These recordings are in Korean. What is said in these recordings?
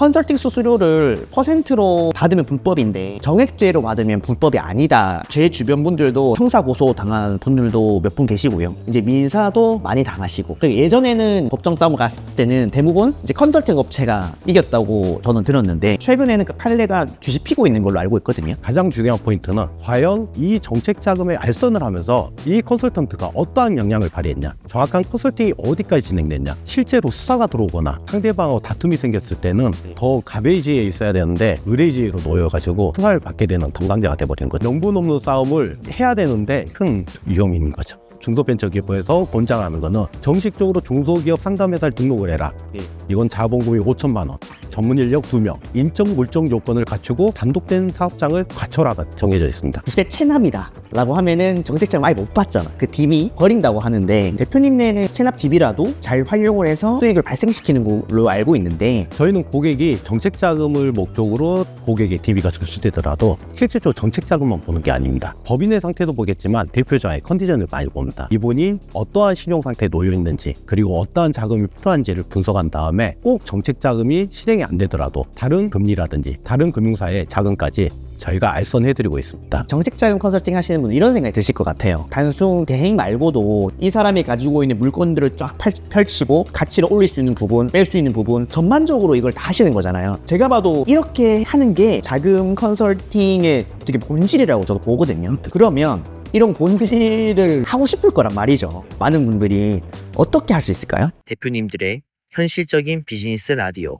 컨설팅 수수료를 퍼센트로 받으면 불법인데 정액제로 받으면 불법이 아니다. 제 주변 분들도 형사 고소 당한 분들도 몇 분 계시고요. 이제 민사도 많이 당하시고. 예전에는 법정 싸움을 갔을 때는 대부분 이제 컨설팅 업체가 이겼다고 저는 들었는데 최근에는 그 판례가 뒤집히고 있는 걸로 알고 있거든요. 가장 중요한 포인트는 과연 이 정책 자금의 알선을 하면서 이 컨설턴트가 어떠한 영향을 발휘했냐, 정확한 컨설팅이 어디까지 진행됐냐, 실제로 수사가 들어오거나 상대방하고 다툼이 생겼을 때는 더 가베이지에 있어야 되는데 의뢰지로 놓여가지고 수사를 받게 되는 담당자가 돼버리는 거죠. 명분 없는 싸움을 해야 되는데 큰 위험이 있는 거죠. 중소벤처기업부에서 권장하는 거는 정식적으로 중소기업 상담회사를 등록을 해라. 이건 자본금이 5천만 원, 전문 인력 2명, 인적 물적 요건을 갖추고 단독된 사업장을 갖춰라가 정해져 있습니다. 글쎄 체납이다 라고 하면은 정책자금 아예 못 받잖아. 그 DB 버린다고 하는데 대표님네는 체납 DB라도 잘 활용을 해서 수익을 발생시키는 걸로 알고 있는데 저희는 고객이 정책자금을 목적으로 고객의 DB가 접수되더라도 실질적으로 정책자금만 보는 게 아닙니다. 법인의 상태도 보겠지만 대표자의 컨디션을 많이 봅니다. 이분이 어떠한 신용상태에 놓여 있는지 그리고 어떠한 자금이 필요한지를 분석한 다음에 꼭 정책자금이 실행이 안 되더라도 다른 금리라든지 다른 금융사의 자금까지 저희가 알선해드리고 있습니다. 정책자금 컨설팅 하시는 분은 이런 생각이 드실 것 같아요. 단순 대행 말고도 이 사람이 가지고 있는 물건들을 쫙 펼치고 가치를 올릴 수 있는 부분, 뺄 수 있는 부분 전반적으로 이걸 다 하시는 거잖아요. 제가 봐도 이렇게 하는 게 자금 컨설팅의 되게 본질이라고 저도 보거든요. 그러면 이런 본질을 하고 싶을 거란 말이죠. 많은 분들이 어떻게 할 수 있을까요? 대표님들의 현실적인 비즈니스 라디오,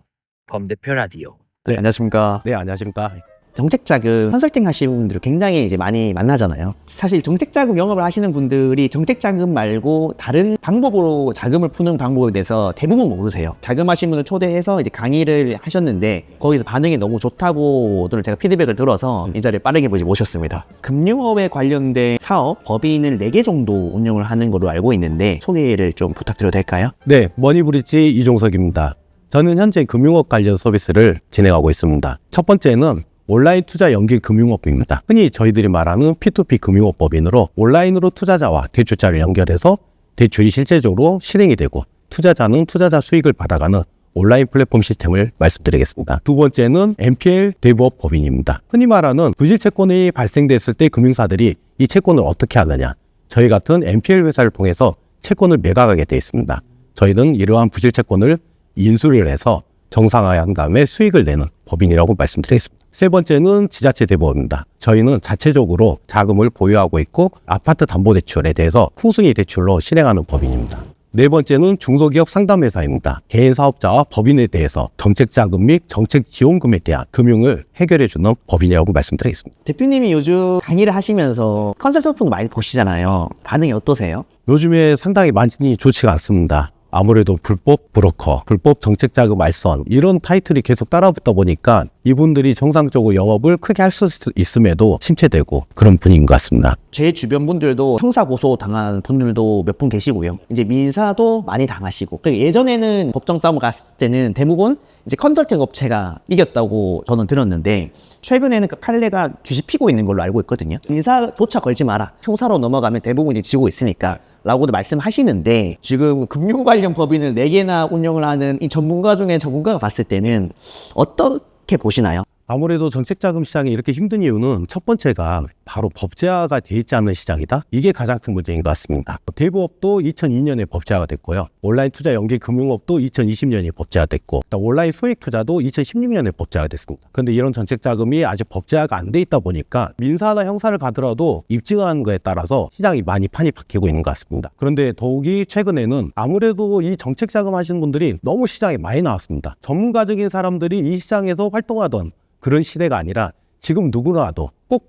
범대표 라디오. 네, 안녕하십니까. 네, 안녕하십니까. 정책자금 컨설팅 하시는 분들을 굉장히 이제 많이 만나잖아요. 사실 정책자금 영업을 하시는 분들이 정책자금 말고 다른 방법으로 자금을 푸는 방법에 대해서 대부분 모르세요. 자금하시는 분을 초대해서 이제 강의를 하셨는데 거기서 반응이 너무 좋다고들 제가 피드백을 들어서 이 자리에 빠르게 모셨습니다. 금융업에 관련된 사업, 법인을 4개 정도 운영을 하는 걸로 알고 있는데 소개를 좀 부탁드려도 될까요? 네, 머니브리지 이종석입니다. 저는 현재 금융업 관련 서비스를 진행하고 있습니다. 첫 번째는 온라인 투자 연계 금융업입니다. 흔히 저희들이 말하는 P2P 금융업 법인으로 온라인으로 투자자와 대출자를 연결해서 대출이 실제적으로 실행이 되고 투자자는 투자자 수익을 받아가는 온라인 플랫폼 시스템을 말씀드리겠습니다. 두 번째는 NPL 대부업 법인입니다. 흔히 말하는 부실채권이 발생됐을 때 금융사들이 이 채권을 어떻게 하느냐, 저희 같은 NPL 회사를 통해서 채권을 매각하게 되어 있습니다. 저희는 이러한 부실채권을 인수를 해서 정상화한 다음에 수익을 내는 법인이라고 말씀드리겠습니다. 세 번째는 지자체 대부업입니다. 저희는 자체적으로 자금을 보유하고 있고 아파트 담보대출에 대해서 풍순이 대출로 실행하는 법인입니다. 네 번째는 중소기업 상담회사입니다. 개인 사업자와 법인에 대해서 정책자금 및 정책지원금에 대한 금융을 해결해주는 법인이라고 말씀드리겠습니다. 대표님이 요즘 강의를 하시면서 컨설팅도 많이 보시잖아요. 반응이 어떠세요? 요즘에 상당히 많이 좋지가 않습니다. 아무래도 불법 브로커, 불법 정책자금 알선 이런 타이틀이 계속 따라붙다 보니까 이분들이 정상적으로 영업을 크게 할 수 있음에도 침체되고 그런 분인 것 같습니다. 제 주변 분들도 형사 고소 당한 분들도 몇 분 계시고요. 이제 민사도 많이 당하시고. 예전에는 법정 싸움을 갔을 때는 대부분 이제 컨설팅 업체가 이겼다고 저는 들었는데 최근에는 그 판례가 뒤집히고 있는 걸로 알고 있거든요. 민사조차 걸지 마라. 형사로 넘어가면 대부분 이제 지고 있으니까. 라고도 말씀하시는데 지금 금융 관련 법인을 4개나 운영을 하는 이 전문가 중에 전문가가 봤을 때는 어떻게 보시나요? 아무래도 정책자금 시장이 이렇게 힘든 이유는 첫 번째가 바로 법제화가 돼 있지 않은 시장이다. 이게 가장 큰 문제인 것 같습니다. 대부업도 2002년에 법제화가 됐고요. 온라인 투자 연계 금융업도 2020년에 법제화 됐고 온라인 소액 투자도 2016년에 법제화가 됐습니다. 그런데 이런 정책자금이 아직 법제화가 안 돼 있다 보니까 민사나 형사를 가더라도 입증하는 거에 따라서 시장이 많이 판이 바뀌고 있는 것 같습니다. 그런데 더욱이 최근에는 아무래도 이 정책자금 하시는 분들이 너무 시장에 많이 나왔습니다. 전문가적인 사람들이 이 시장에서 활동하던 그런 시대가 아니라 지금 누구나도 꼭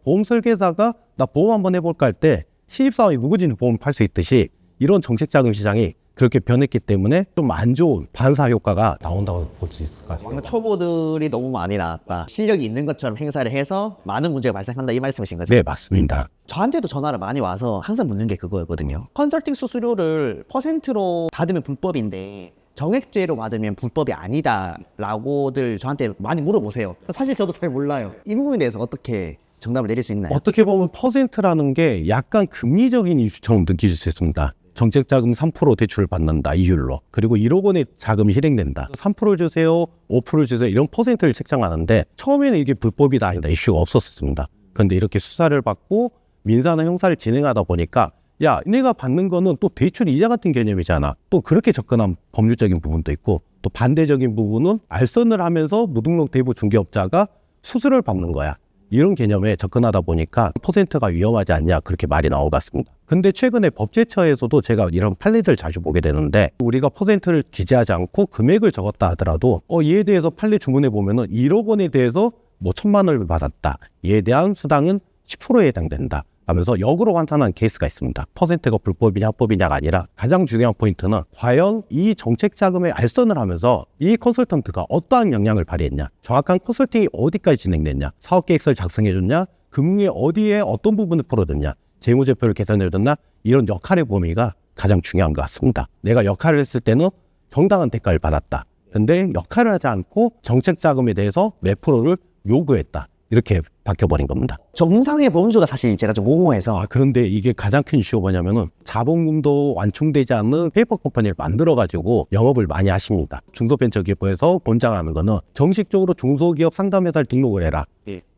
보험 설계사가 나 보험 한번 해볼까 할 때 신입사원이 누구든지 보험 팔 수 있듯이 이런 정책자금 시장이 그렇게 변했기 때문에 좀 안 좋은 반사 효과가 나온다고 볼 수 있을 것 같습니다. 초보들이 너무 많이 나왔다. 실력이 있는 것처럼 행사를 해서 많은 문제가 발생한다 이 말씀이신 거죠? 네, 맞습니다. 저한테도 전화를 많이 와서 항상 묻는 게 그거였거든요. 컨설팅 수수료를 퍼센트로 받으면 불법인데 정액제로 받으면 불법이 아니다 라고들 저한테 많이 물어보세요. 사실 저도 잘 몰라요. 이 부분에 대해서 어떻게 정답을 내릴 수 있나요? 어떻게 보면 퍼센트라는 게 약간 금리적인 이슈처럼 느껴질 수 있습니다. 정책자금 3% 대출을 받는다 이율로. 그리고 1억 원의 자금이 실행된다. 3% 주세요, 5% 주세요 이런 퍼센트를 책정하는데 처음에는 이게 불법이다 아니다 이슈가 없었습니다. 그런데 이렇게 수사를 받고 민사나 형사를 진행하다 보니까 야, 내가 받는 거는 또 대출 이자 같은 개념이잖아. 또 그렇게 접근한 법률적인 부분도 있고 또 반대적인 부분은 알선을 하면서 무등록 대부 중개업자가 수수료를 받는 거야. 이런 개념에 접근하다 보니까 퍼센트가 위험하지 않냐 그렇게 말이 나와봤습니다. 근데 최근에 법제처에서도 제가 이런 판례들 자주 보게 되는데 우리가 퍼센트를 기재하지 않고 금액을 적었다 하더라도 이에 대해서 판례 주문해 보면은 1억 원에 대해서 뭐 1,000만 원을 받았다. 이에 대한 수당은 10%에 해당된다. 하면서 역으로 환산한 케이스가 있습니다. 퍼센트가 불법이냐 합법이냐가 아니라 가장 중요한 포인트는 과연 이 정책 자금에 알선을 하면서 이 컨설턴트가 어떠한 역량을 발휘했냐, 정확한 컨설팅이 어디까지 진행됐냐, 사업계획서를 작성해줬냐, 금융의 어디에 어떤 부분을 풀어줬냐, 재무제표를 계산해줬냐, 이런 역할의 범위가 가장 중요한 것 같습니다. 내가 역할을 했을 때는 정당한 대가를 받았다. 근데 역할을 하지 않고 정책 자금에 대해서 몇 프로를 요구했다. 이렇게 바뀌어버린 겁니다. 정상의 범주가 사실 제가 좀 모호해서. 그런데 이게 가장 큰 이슈가 뭐냐면은 자본금도 완충되지 않는 페이퍼 컴퍼니를 만들어가지고 영업을 많이 하십니다. 중소벤처기업부에서 권장하는 거는 정식적으로 중소기업 상담회사를 등록을 해라.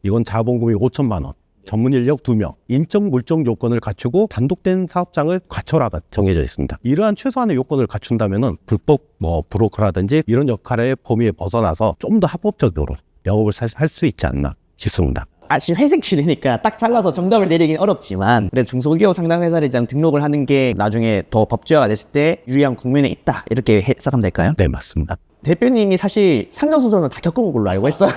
이건 자본금이 5천만 원. 전문 인력 2명, 인적 물적 요건을 갖추고 단독된 사업장을 갖춰라가 정해져 있습니다. 이러한 최소한의 요건을 갖춘다면은 불법 브로커라든지 이런 역할의 범위에 벗어나서 좀 더 합법적으로 영업을 할 수 있지 않나 싶습니다. 아직 회색 칠이니까 딱 잘라서 정답을 내리긴 어렵지만 그래도 중소기업 상담회사를 일단 등록을 하는 게 나중에 더 법제화가 됐을 때 유리한 국면에 있다 이렇게 해석하면 될까요? 네, 맞습니다. 대표님이 사실 상정수조는 다 겪은 걸로 알고 있어요.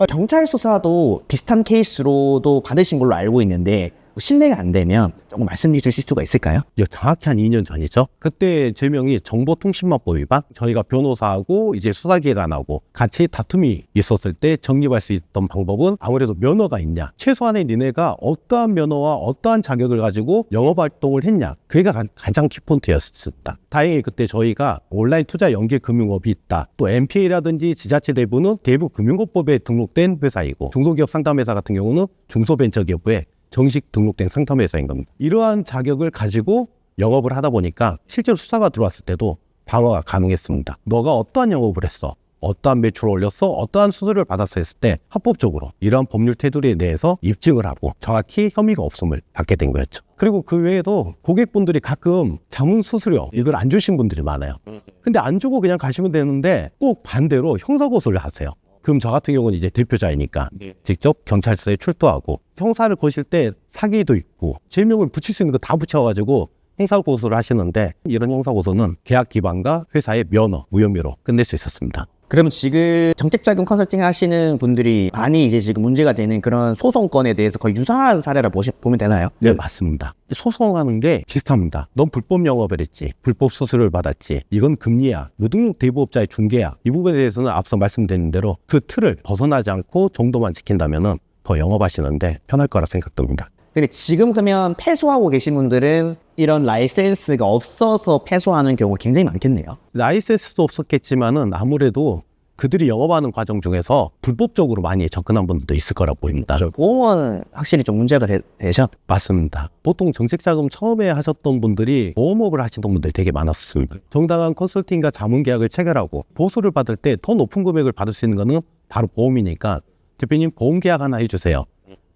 경찰 수사도 비슷한 케이스로도 받으신 걸로 알고 있는데 신뢰가 안 되면 조금 말씀해 주실 수가 있을까요? 정확히 한 2년 전이죠. 그때 제명이 정보통신망법 위반, 저희가 변호사하고 이제 수사기관하고 같이 다툼이 있었을 때 정립할 수 있던 방법은 아무래도 면허가 있냐, 최소한의 니네가 어떠한 면허와 어떠한 자격을 가지고 영업활동을 했냐, 그게 가장 키포인트였습니다. 다행히 그때 저희가 온라인 투자 연계 금융업이 있다, 또 MPA라든지 지자체 대부는 대부 금융업법에 등록된 회사이고 중소기업 상담회사 같은 경우는 중소벤처기업부에 정식 등록된 상담회사인 겁니다. 이러한 자격을 가지고 영업을 하다 보니까 실제로 수사가 들어왔을 때도 방어가 가능했습니다. 너가 어떠한 영업을 했어? 어떠한 매출을 올렸어? 어떠한 수수료를 받았어? 했을 때 합법적으로 이러한 법률 테두리에 대해서 입증을 하고 정확히 혐의가 없음을 받게 된 거였죠. 그리고 그 외에도 고객분들이 가끔 자문 수수료 이걸 안 주신 분들이 많아요. 근데 안 주고 그냥 가시면 되는데 꼭 반대로 형사고소를 하세요. 그럼 저 같은 경우는 이제 대표자이니까 직접 경찰서에 출두하고 형사를 거실 때 사기도 있고 제명을 붙일 수 있는 거 다 붙여가지고 형사고소를 하시는데 이런 형사고소는 계약 기반과 회사의 면허, 무혐의로 끝낼 수 있었습니다. 그러면 지금 정책자금 컨설팅 하시는 분들이 많이 이제 지금 문제가 되는 그런 소송건에 대해서 거의 유사한 사례라 보면 되나요? 네, 맞습니다. 소송하는 게 비슷합니다. 넌 불법 영업을 했지, 불법 수수료를 받았지, 이건 금리야, 무등록 대부업자의 중개야. 이 부분에 대해서는 앞서 말씀드린 대로 그 틀을 벗어나지 않고 정도만 지킨다면은 더 영업하시는데 편할 거라 생각됩니다. 근데 지금 그러면 패소하고 계신 분들은 이런 라이센스가 없어서 패소하는 경우가 굉장히 많겠네요. 라이센스도 없었겠지만은 아무래도 그들이 영업하는 과정 중에서 불법적으로 많이 접근한 분들도 있을 거라 보입니다. 보험은 확실히 좀 문제가 되죠? 맞습니다. 보통 정책자금 처음에 하셨던 분들이 보험업을 하시던 분들이 되게 많았습니다. 정당한 컨설팅과 자문계약을 체결하고 보수를 받을 때 더 높은 금액을 받을 수 있는 거는 바로 보험이니까 대표님 보험계약 하나 해주세요.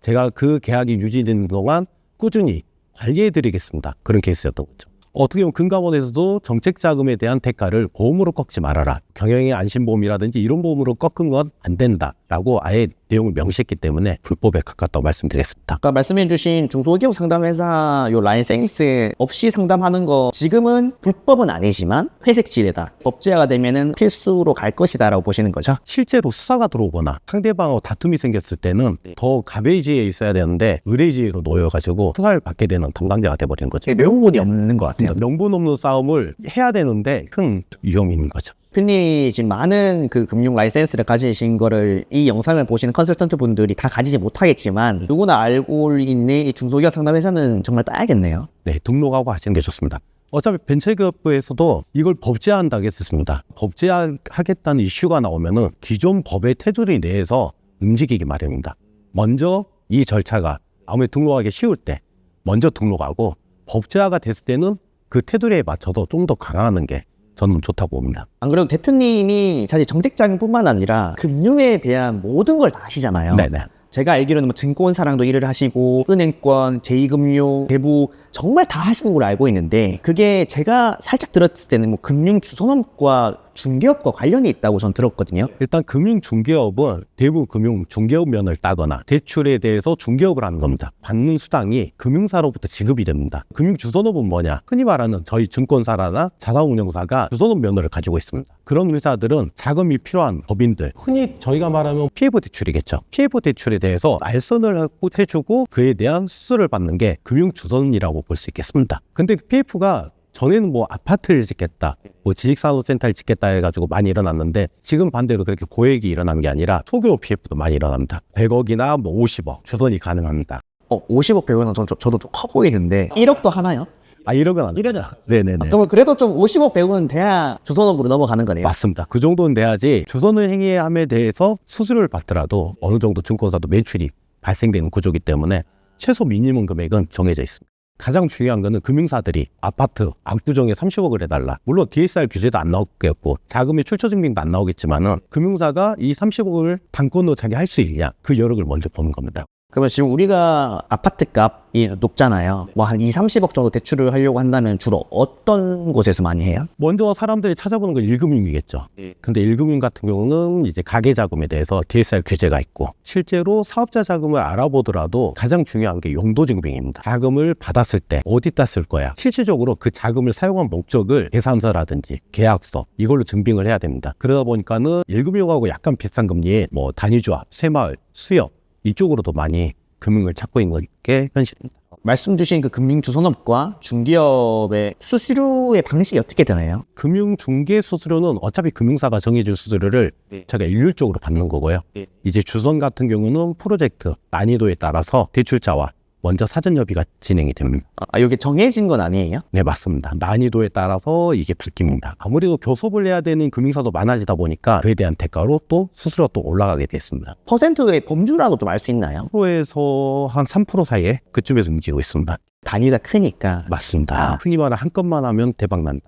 제가 그 계약이 유지되는 동안 꾸준히 관리해드리겠습니다. 그런 케이스였던 거죠. 어떻게 보면 금감원에서도 정책자금에 대한 대가를 보험으로 꺾지 말아라. 경영의 안심보험이라든지 이런 보험으로 꺾은 건 안 된다라고 아예 내용을 명시했기 때문에 불법에 가깝다고 말씀드리겠습니다. 아까 말씀해주신 중소기업 상담회사 요 라이센스 없이 상담하는 거 지금은 불법은 아니지만 회색지대다. 법제화가 되면은 필수로 갈 것이다라고 보시는 거죠? 실제로 수사가 들어오거나 상대방하고 다툼이 생겼을 때는 더 가베이지에 있어야 되는데 의뢰지로 놓여가지고 수사를 받게 되는 담당자가 돼버리는 거죠. 명분이 없는 것 같아요. 명분 없는 싸움을 해야 되는데 큰 위험이 있는 거죠. 흔히 지금 많은 그 금융 라이센스를 가지신 거를 이 영상을 보시는 컨설턴트 분들이 다 가지지 못하겠지만 누구나 알고 있는 이 중소기업 상담회사는 정말 따야겠네요. 네, 등록하고 하시는 게 좋습니다. 어차피 벤처기업부에서도 이걸 법제화한다고 했었습니다. 법제화하겠다는 이슈가 나오면은 기존 법의 테두리 내에서 움직이기 마련입니다. 먼저 이 절차가 아무래도 등록하기 쉬울 때 먼저 등록하고 법제화가 됐을 때는 그 테두리에 맞춰서 좀 더 강화하는 게 저는 좋다고 봅니다. 안 그래도 대표님이 사실 정책자금뿐만 아니라 금융에 대한 모든 걸 다 아시잖아요. 네네. 제가 알기로는 뭐 증권사랑도 일을 하시고 은행권, 제2금융, 대부 정말 다 하시는 걸로 알고 있는데 그게 제가 살짝 들었을 때는 뭐 금융주선업과 중개업과 관련이 있다고 전 들었거든요. 일단 금융중개업은 대부분 금융중개업 면을 따거나 대출에 대해서 중개업을 하는 겁니다. 받는 수당이 금융사로부터 지급이 됩니다. 금융주선업은 뭐냐? 흔히 말하는 저희 증권사나 자산운용사가 주선업 면허를 가지고 있습니다. 그런 회사들은 자금이 필요한 법인들, 흔히 저희가 말하면 PF 대출이겠죠. PF 대출에 대해서 알선을 해주고 그에 대한 수수료를 받는 게 금융주선이라고 볼 수 있겠습니다. 근데 PF가 전에는 뭐 아파트를 짓겠다, 뭐 지식산업센터를 짓겠다 해가지고 많이 일어났는데 지금 반대로 그렇게 고액이 일어나는 게 아니라 소규모 PF도 많이 일어납니다. 100억이나 뭐 50억 주선이 가능합니다. 50억 100억은 저도 좀 커 보이는데 1억도 하나요? 이러면 안 돼요. 네네네. 그러면 그래도 좀 50억 100억은 돼야 주선업으로 넘어가는 거네요. 맞습니다. 그 정도는 돼야지 주선을 행위함에 대해서 수수료를 받더라도 어느 정도 증권사도 매출이 발생되는 구조이기 때문에 최소 미니멈 금액은 정해져 있습니다. 가장 중요한 거는 금융사들이 아파트 압구정에 30억을 해달라. 물론 DSR 규제도 안 나오겠고 자금의 출처 증빙도 안 나오겠지만은 금융사가 이 30억을 당권으로 자기 할 수 있냐 그 여력을 먼저 보는 겁니다. 그러면 지금 우리가 아파트 값이 높잖아요. 뭐 한 20-30억 정도 대출을 하려고 한다면 주로 어떤 곳에서 많이 해요? 먼저 사람들이 찾아보는 건 1금융이겠죠. 근데 1금융 같은 경우는 이제 가계 자금에 대해서 DSR 규제가 있고 실제로 사업자 자금을 알아보더라도 가장 중요한 게 용도 증빙입니다. 자금을 받았을 때 어디다 쓸 거야. 실질적으로 그 자금을 사용한 목적을 계산서라든지 계약서 이걸로 증빙을 해야 됩니다. 그러다 보니까는 1금융하고 약간 비슷한 금리에 뭐 단위조합, 새마을, 수협 이쪽으로도 많이 금융을 찾고 있는 게 현실입니다. 말씀 주신 그 금융주선업과 중개업의 수수료의 방식이 어떻게 되나요? 금융중개 수수료는 어차피 금융사가 정해준 수수료를 제가 일률적으로 받는 거고요. 이제 주선 같은 경우는 프로젝트 난이도에 따라서 대출자와 먼저 사전 협의가 진행이 됩니다. 이게 정해진 건 아니에요? 네, 맞습니다. 난이도에 따라서 이게 바뀝니다. 아무래도 교섭을 해야 되는 금융사도 많아지다 보니까 그에 대한 대가로 또 수수료가 또 올라가게 됐습니다. 퍼센트의 범주라도 좀 알 수 있나요? 프로에서 한 3% 사이에 그쯤에서 움직이고 있습니다. 단위가 크니까. 맞습니다. 흔히 말하는 한 건만 하면 대박 난다.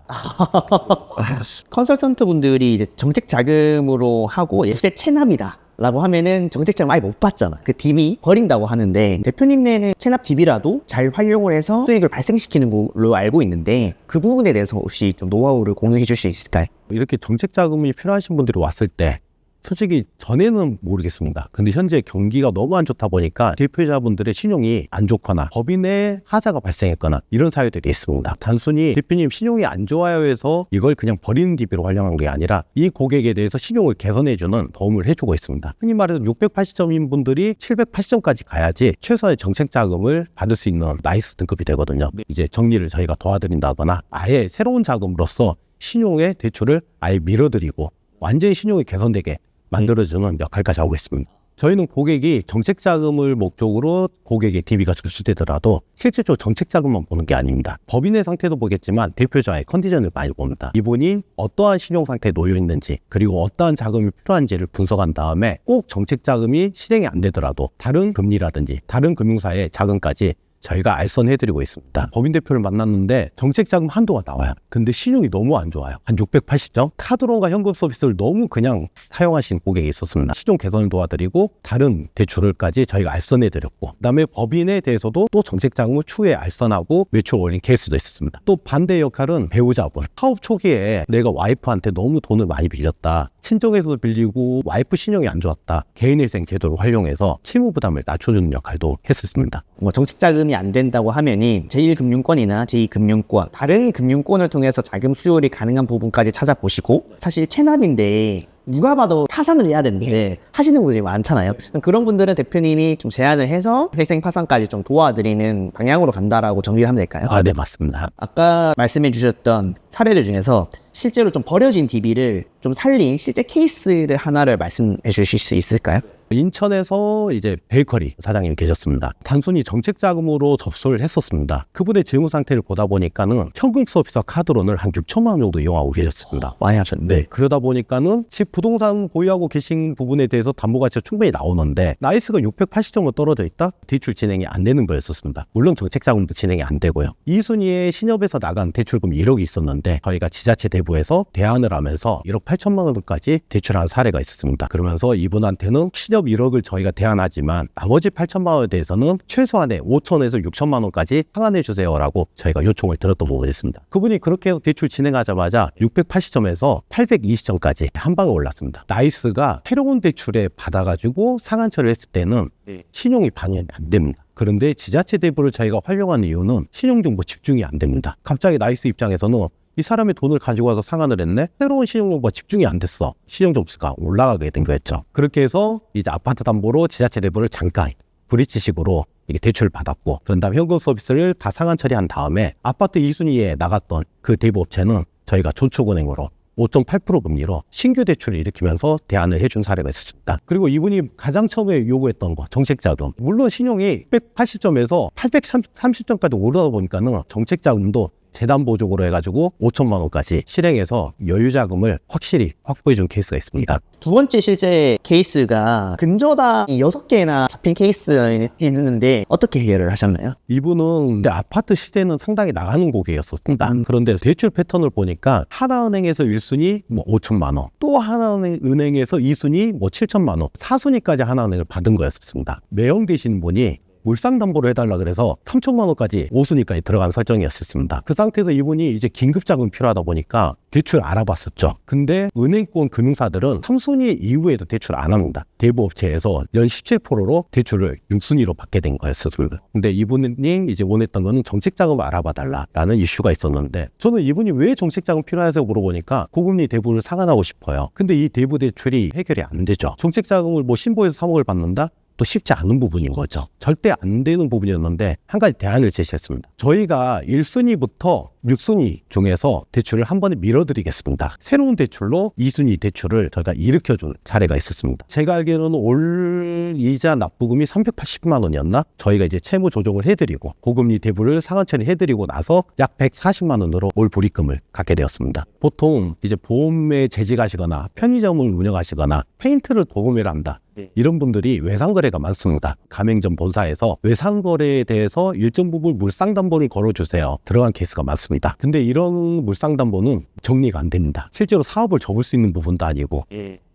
컨설턴트 분들이 이제 정책 자금으로 하고 예세 체납이다 라고 하면은 정책 자금 아예 못 받잖아. 그 DB 버린다고 하는데 대표님네는 체납 DB라도 잘 활용을 해서 수익을 발생시키는 걸로 알고 있는데 그 부분에 대해서 혹시 좀 노하우를 공유해 줄 수 있을까요? 이렇게 정책 자금이 필요하신 분들이 왔을 때 솔직히 전에는 모르겠습니다. 근데 현재 경기가 너무 안 좋다 보니까 대표자분들의 신용이 안 좋거나 법인의 하자가 발생했거나 이런 사유들이 있습니다. 단순히 대표님 신용이 안 좋아요 해서 이걸 그냥 버리는 DB로 활용한 게 아니라 이 고객에 대해서 신용을 개선해주는 도움을 해주고 있습니다. 흔히 말해서 680점인 분들이 780점까지 가야지 최소한의 정책 자금을 받을 수 있는 나이스 등급이 되거든요. 이제 정리를 저희가 도와드린다거나 아예 새로운 자금으로서 신용의 대출을 아예 밀어드리고 완전히 신용이 개선되게 만들어주는 역할까지 하고 있습니다. 저희는 고객이 정책자금을 목적으로 고객의 DB가 접수되더라도 실질적으로 정책자금만 보는 게 아닙니다. 법인의 상태도 보겠지만 대표자의 컨디션을 많이 봅니다. 이분이 어떠한 신용 상태에 놓여 있는지 그리고 어떠한 자금이 필요한지를 분석한 다음에 꼭 정책자금이 실행이 안 되더라도 다른 금리라든지 다른 금융사의 자금까지 저희가 알선해드리고 있습니다. 법인 대표를 만났는데 정책자금 한도가 나와요. 근데 신용이 너무 안 좋아요. 한 680점? 카드론과 현금 서비스를 너무 그냥 사용하신 고객이 있었습니다. 신용 개선을 도와드리고 다른 대출을까지 저희가 알선해드렸고 그다음에 법인에 대해서도 또 정책자금을 추후에 알선하고 매출 올린 케이스도 있었습니다. 또 반대 역할은 배우자분. 사업 초기에 내가 와이프한테 너무 돈을 많이 빌렸다. 친정에서도 빌리고 와이프 신용이 안 좋았다. 개인회생 제도를 활용해서 채무 부담을 낮춰주는 역할도 했었습니다. 뭐 정책 자금이 안 된다고 하면이 제1금융권이나 제2금융권 다른 금융권을 통해서 자금 수요를 가능한 부분까지 찾아보시고 사실 체납인데 누가 봐도 파산을 해야 되는데 하시는 분들이 많잖아요. 그런 분들은 대표님이 좀 제안을 해서 회생 파산까지 좀 도와드리는 방향으로 간다라고 정리를 하면 될까요? 네, 맞습니다. 아까 말씀해 주셨던 사례들 중에서 실제로 좀 버려진 DB를 좀 살린 실제 케이스를 하나를 말씀해 주실 수 있을까요? 인천에서 이제 베이커리 사장님이 계셨습니다. 단순히 정책 자금으로 접수를 했었습니다. 그분의 재무 상태를 보다 보니까는 현금 서비스 카드론을 한 6천만 원 정도 이용하고 계셨습니다. 많이 하셨네. 네, 그러다 보니까는 집 부동산 보유하고 계신 부분에 대해서 담보가치가 충분히 나오는데 나이스가 680점은 떨어져 있다? 대출 진행이 안 되는 거였었습니다. 물론 정책자금도 진행이 안 되고요. 2순위에 신협에서 나간 대출금 1억이 있었는데 저희가 지자체 대부에서 대안을 하면서 1억 8천만 원까지 대출한 사례가 있었습니다. 그러면서 이분한테는 신협 1억을 저희가 대안하지만 나머지 8천만 원에 대해서는 최소한의 5천에서 6천만 원까지 상환해 주세요라고 저희가 요청을 드렸던 부분이 있습니다. 그분이 그렇게 해서 대출 진행하자마자 680점에서 820점까지 한 방에 올랐습니다. 나이스가 새로운 대출에 받아가지고 상환 처리를 했을 때는 신용이 반영이 안 됩니다. 그런데 지자체 대부를 저희가 활용한 이유는 신용정보 집중이 안 됩니다. 갑자기 나이스 입장에서는 이 사람이 돈을 가지고 와서 상환을 했네? 새로운 신용정보가 집중이 안 됐어. 신용점수가 올라가게 된 거였죠. 그렇게 해서 이제 아파트 담보로 지자체 대부를 잠깐 브릿지식으로 이게 대출을 받았고 그런 다음 현금 서비스를 다 상환 처리한 다음에 아파트 2순위에 나갔던 그 대부업체는 저희가 저축은행으로 5.8% 금리로 신규 대출을 일으키면서 대안을 해준 사례가 있었습니다. 그리고 이분이 가장 처음에 요구했던 거 정책자금, 물론 신용이 180점에서 830점까지 오르다 보니까는 정책자금도 재담보적으로 해가지고 5천만 원까지 실행해서 여유자금을 확실히 확보해준 케이스가 있습니다. 두 번째 실제 케이스가 근저당이 6개나 잡힌 케이스가 있는데 어떻게 해결을 하셨나요? 이분은 이제 아파트 시세는 상당히 나가는 고객이었습니다. 그런데 대출 패턴을 보니까 하나은행에서 1순위 뭐 5천만 원, 또 하나은행에서 2순위 뭐 7천만 원, 4순위까지 하나은행을 받은 거였습니다. 매형 되시는 분이 물상담보를 해달라 그래서 3천만 원까지 5순위까지 들어간 설정이었습니다. 그 상태에서 이분이 이제 긴급자금이 필요하다 보니까 대출 알아봤었죠. 근데 은행권 금융사들은 3순위 이후에도 대출 안 합니다. 대부업체에서 연 17%로 대출을 6순위로 받게 된 거였습니다. 근데 이분이 이제 원했던 거는 정책자금을 알아봐달라라는 이슈가 있었는데 저는 이분이 왜 정책자금 필요해서 물어보니까 고금리 대부를 상환하고 싶어요. 근데 이 대부 대출이 해결이 안 되죠. 정책자금을 뭐 신보에서 3억을 받는다? 또 쉽지 않은 부분인 거죠. 절대 안 되는 부분이었는데 한 가지 대안을 제시했습니다. 저희가 1순위부터 6순위 중에서 대출을 한 번에 밀어드리겠습니다. 새로운 대출로 2순위 대출을 저희가 일으켜준 사례가 있었습니다. 제가 알기로는 올 이자 납부금이 380만 원이었나? 저희가 이제 채무 조정을 해드리고 고금리 대부를 상환 처리해드리고 나서 약 140만 원으로 올 불입금을 갖게 되었습니다. 보통 이제 보험에 재직하시거나 편의점을 운영하시거나 페인트를 도금을 한다. 이런 분들이 외상거래가 많습니다. 가맹점 본사에서 외상거래에 대해서 일정 부분 물상담보를 걸어주세요. 들어간 케이스가 많습니다. 근데 이런 물상담보는 정리가 안 됩니다. 실제로 사업을 접을 수 있는 부분도 아니고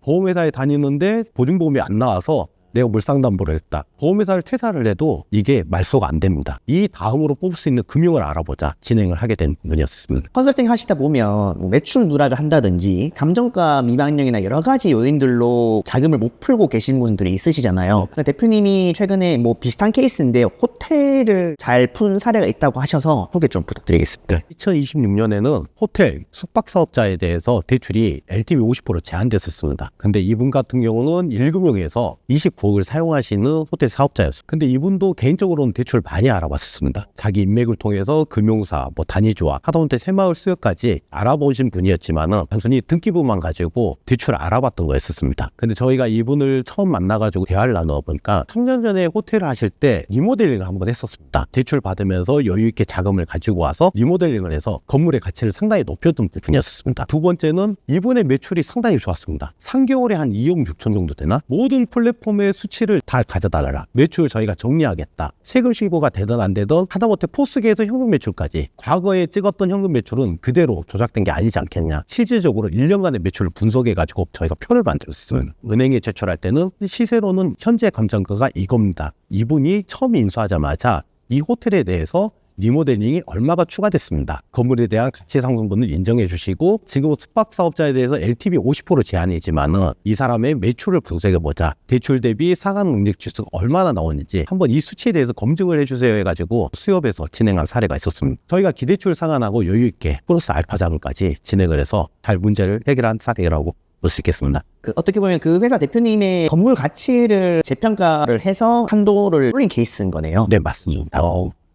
보험회사에 다니는데 보증보험이 안 나와서 내가 물상담보를 했다. 보험회사를 퇴사를 해도 이게 말소가 안 됩니다. 이 다음으로 뽑을 수 있는 금융을 알아보자 진행을 하게 된 부분이었습니다. 컨설팅 하시다 보면 뭐 매출 누락을 한다든지 감정가 미반영이나 여러 가지 요인들로 자금을 못 풀고 계신 분들이 있으시잖아요. 대표님이 최근에 뭐 비슷한 케이스인데 호텔을 잘 푼 사례가 있다고 하셔서 소개 좀 부탁드리겠습니다. 2026년에는 호텔, 숙박사업자에 대해서 대출이 LTV 50% 제한됐었습니다. 근데 이분 같은 경우는 1금융에서 29억을 사용하시는 호텔 사업자였어요. 근데 이분도 개인적으로는 대출 많이 알아봤었습니다. 자기 인맥을 통해서 금융사, 뭐 단위조합, 하다못해 새마을 수요까지 알아보신 분이었지만은 단순히 등기부만 가지고 대출 알아봤던 거였었습니다. 근데 저희가 이분을 처음 만나가지고 대화를 나눠보니까 3년 전에 호텔을 하실 때 리모델링을 한번 했었습니다. 대출 받으면서 여유있게 자금을 가지고 와서 리모델링을 해서 건물의 가치를 상당히 높였던 부분이었습니다. 두 번째는 이분의 매출이 상당히 좋았습니다. 3개월에 한 2억 6천 정도 되나? 모든 플랫폼의 수치를 다 가져다가라. 매출 저희가 정리하겠다. 세금 신고가 되든 안 되든 하다못해 포스계에서 현금 매출까지 과거에 찍었던 현금 매출은 그대로 조작된 게 아니지 않겠냐. 실질적으로 1년간의 매출을 분석해가지고 저희가 표를 만들었어요. 은행에 제출할 때는 시세로는 현재 감정가가 이겁니다. 이분이 처음 인수하자마자 이 호텔에 대해서 리모델링이 얼마가 추가됐습니다. 건물에 대한 가치 상승분을 인정해 주시고 지금 숙박사업자에 대해서 LTV 50% 제한이지만은 이 사람의 매출을 분석해보자. 대출 대비 상환 능력 지수가 얼마나 나오는지 한번 이 수치에 대해서 검증을 해주세요 해가지고 수협에서 진행한 사례가 있었습니다. 저희가 기대출 상환하고 여유있게 플러스 알파 자금까지 진행을 해서 잘 문제를 해결한 사례라고 볼 수 있겠습니다. 어떻게 보면 그 회사 대표님의 건물 가치를 재평가를 해서 한도를 올린 케이스인 거네요. 네, 맞습니다.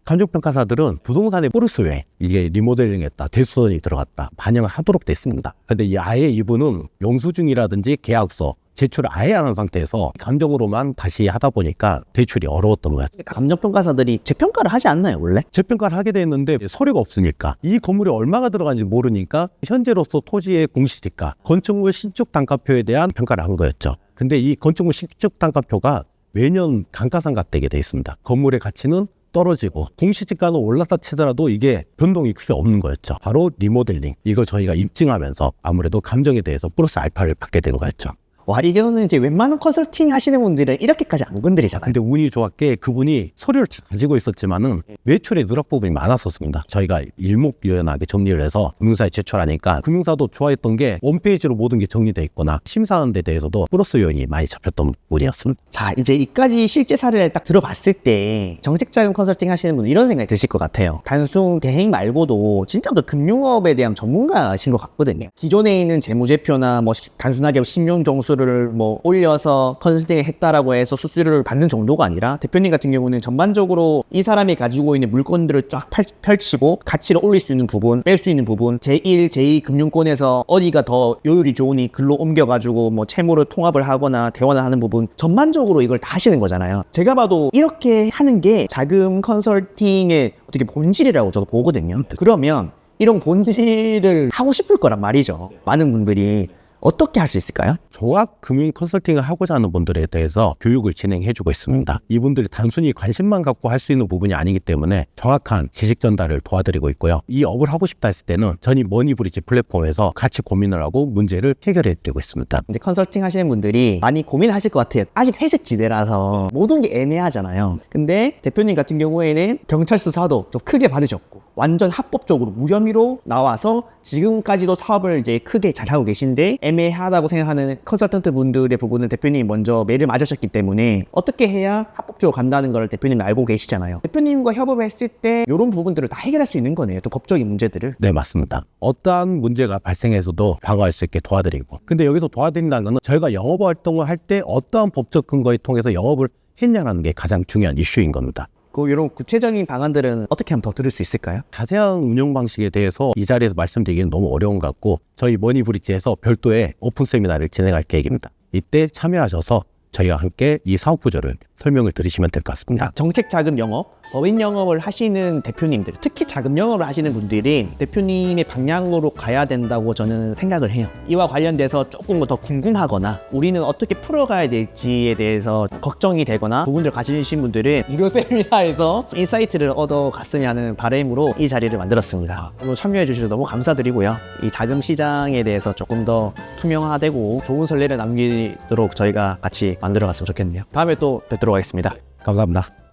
감정평가사들은 부동산의 포르스웨 이게 리모델링했다, 대수선이 들어갔다 반영을 하도록 됐습니다. 근데 아예 이분은 영수증이라든지 계약서 제출을 아예 안 한 상태에서 감정으로만 다시 하다 보니까 대출이 어려웠던 것 같아요. 감정평가사들이 재평가를 하지 않나요, 원래? 재평가를 하게 됐는데 서류가 없으니까 이 건물에 얼마가 들어간지 모르니까 현재로서 토지의 공시지가, 건축물 신축 단가표에 대한 평가를 한 거였죠. 근데 이 건축물 신축 단가표가 매년 감가상각되게 돼 있습니다. 건물의 가치는 떨어지고 공시지가는 올랐다 치더라도 이게 변동이 크게 없는 거였죠. 바로 리모델링, 이걸 저희가 입증하면서 아무래도 감정에 대해서 플러스 알파를 받게 된 거였죠. 와, 이거는 이제 웬만한 컨설팅 하시는 분들은 이렇게까지 안 건드리잖아요. 근데 운이 좋았게 그분이 서류를 다 가지고 있었지만은 매출에 누락 부분이 많았었습니다. 저희가 일목요연하게 정리를 해서 금융사에 제출하니까 금융사도 좋아했던 게 원페이지로 모든 게 정리돼 있거나 심사하는 데 대해서도 플러스 요인이 많이 잡혔던 부분이었습니다. 자, 이제 이까지 실제 사례를 딱 들어봤을 때 정책자금 컨설팅 하시는 분은 이런 생각이 드실 것 같아요. 단순 대행 말고도 진짜 또 금융업에 대한 전문가신 것 같거든요. 기존에 있는 재무제표나 뭐 단순하게 신용정수를 뭐 올려서 컨설팅을 했다라고 해서 수수료를 받는 정도가 아니라 대표님 같은 경우는 전반적으로 이 사람이 가지고 있는 물건들을 쫙 펼치고 가치를 올릴 수 있는 부분, 뺄 수 있는 부분, 제1, 제2 금융권에서 어디가 더 요율이 좋으니 글로 옮겨가지고 뭐 채무를 통합을 하거나 대환을 하는 부분, 전반적으로 이걸 다 하시는 거잖아요. 제가 봐도 이렇게 하는 게 자금 컨설팅의 어떻게 본질이라고 저도 보거든요. 그러면 이런 본질을 하고 싶을 거란 말이죠. 많은 분들이. 어떻게 할 수 있을까요? 종합 금융 컨설팅을 하고자 하는 분들에 대해서 교육을 진행해주고 있습니다. 이분들이 단순히 관심만 갖고 할 수 있는 부분이 아니기 때문에 정확한 지식 전달을 도와드리고 있고요. 이 업을 하고 싶다 했을 때는 저희 머니브리지 플랫폼에서 같이 고민을 하고 문제를 해결해드리고 있습니다. 이제 컨설팅 하시는 분들이 많이 고민하실 것 같아요. 아직 회색 지대라서 모든 게 애매하잖아요. 근데 대표님 같은 경우에는 경찰 수사도 좀 크게 받으셨고 완전 합법적으로 무혐의로 나와서 지금까지도 사업을 이제 크게 잘하고 계신데 애매하다고 생각하는 컨설턴트 분들의 부분은 대표님이 먼저 매를 맞으셨기 때문에 어떻게 해야 합법적으로 간다는 걸 대표님이 알고 계시잖아요. 대표님과 협업을 했을 때 이런 부분들을 다 해결할 수 있는 거네요. 또 법적인 문제들을. 네, 맞습니다. 어떠한 문제가 발생해서도 방어할 수 있게 도와드리고, 근데 여기서 도와드린다는 것은 저희가 영업 활동을 할 때 어떠한 법적 근거에 통해서 영업을 했냐는 게 가장 중요한 이슈인 겁니다. 이런 구체적인 방안들은 어떻게 하면 더 들을 수 있을까요? 자세한 운영 방식에 대해서 이 자리에서 말씀드리기는 너무 어려운 것 같고, 저희 머니브리지에서 별도의 오픈 세미나를 진행할 계획입니다. 이때 참여하셔서 저희와 함께 이 사업 구조를 설명을 드리시면 될 것 같습니다. 정책 자금 영업, 법인 영업을 하시는 대표님들, 특히 자금 영업을 하시는 분들이 대표님의 방향으로 가야 된다고 저는 생각을 해요. 이와 관련돼서 조금 더 궁금하거나 우리는 어떻게 풀어가야 될지에 대해서 걱정이 되거나 부분들 가지신 분들은 무료 세미나에서 인사이트를 얻어갔으면 하는 바람으로 이 자리를 만들었습니다. 오늘 참여해 주셔서 너무 감사드리고요. 이 자금 시장에 대해서 조금 더 투명화되고 좋은 선례를 남기도록 저희가 같이 만들어갔으면 좋겠네요. 다음에 또 뵙도록 하겠습니다. 감사합니다.